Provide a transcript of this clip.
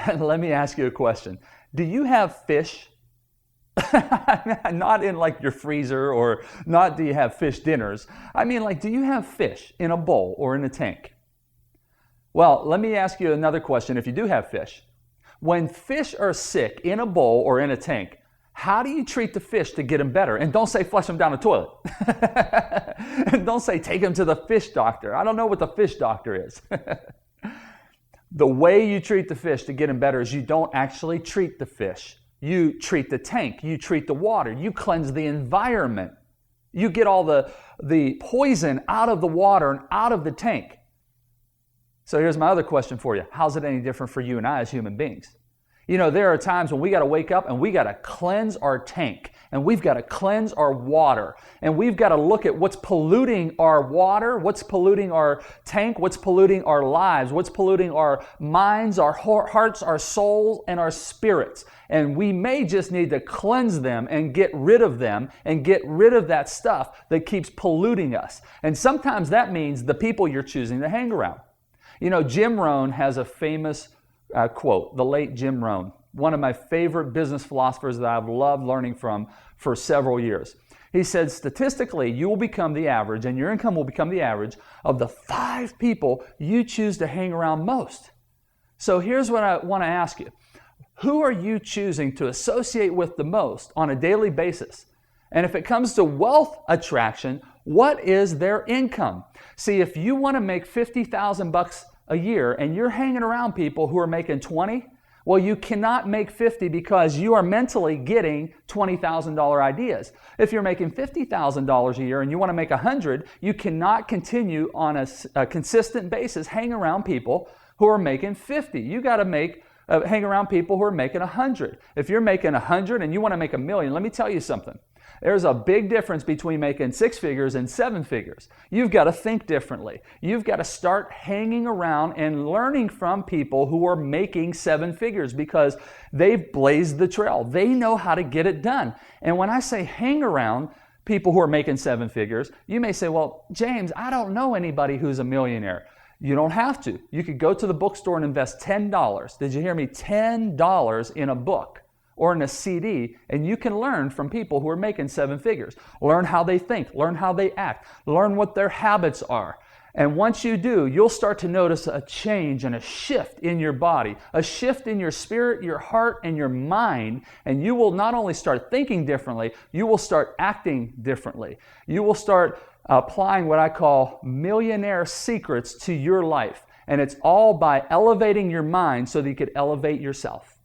Let me ask you a question. Do you have fish? Not in like your freezer, or not do you have fish dinners. I mean, like, do you have fish in a bowl or in a tank? Well, let me ask you another question if you do have fish. When fish are sick in a bowl or in a tank, how do you treat the fish to get them better? And don't say flush them down the toilet. And don't say take them to the fish doctor. I don't know what the fish doctor is. The way you treat the fish to get them better is you don't actually treat the fish. You treat the tank. You treat the water. You cleanse the environment. You get all the poison out of the water and out of the tank. So here's my other question for you. How's it any different for you and I as human beings? You know, there are times when we got to wake up and we got to cleanse our tank, and we've got to cleanse our water, and we've got to look at what's polluting our water, what's polluting our tank, what's polluting our lives, what's polluting our minds, our hearts, our souls, and our spirits. And we may just need to cleanse them and get rid of them and get rid of that stuff that keeps polluting us. And sometimes that means the people you're choosing to hang around. You know, Jim Rohn has a famous quote, the late Jim Rohn, one of my favorite business philosophers that I've loved learning from for several years. He said, statistically, you will become the average, and your income will become the average of the 5 people you choose to hang around most. So here's what I want to ask you. Who are you choosing to associate with the most on a daily basis? And if it comes to wealth attraction, what is their income? See, if you want to make $50,000 a year and you're hanging around people who are making 20, well, you cannot make 50 because you are mentally getting $20,000 ideas. If you're making $50,000 a year and you want to make 100, you cannot continue on a consistent basis hang around people who are making 50. You got to hang around people who are making 100. If you're making 100 and you want to make $1 million, let me tell you something. There's a big difference between making 6 figures and 7 figures. You've got to think differently. You've got to start hanging around and learning from people who are making 7 figures because they've blazed the trail. They know how to get it done. And when I say hang around people who are making 7 figures, you may say, well, James, I don't know anybody who's a millionaire. You don't have to. You could go to the bookstore and invest $10. Did you hear me? $10 in a book or in a CD, and you can learn from people who are making 7 figures. Learn how they think, learn how they act, learn what their habits are. And once you do, you'll start to notice a change and a shift in your body, a shift in your spirit, your heart, and your mind. And you will not only start thinking differently, you will start acting differently. You will start applying what I call millionaire secrets to your life. And it's all by elevating your mind so that you could elevate yourself.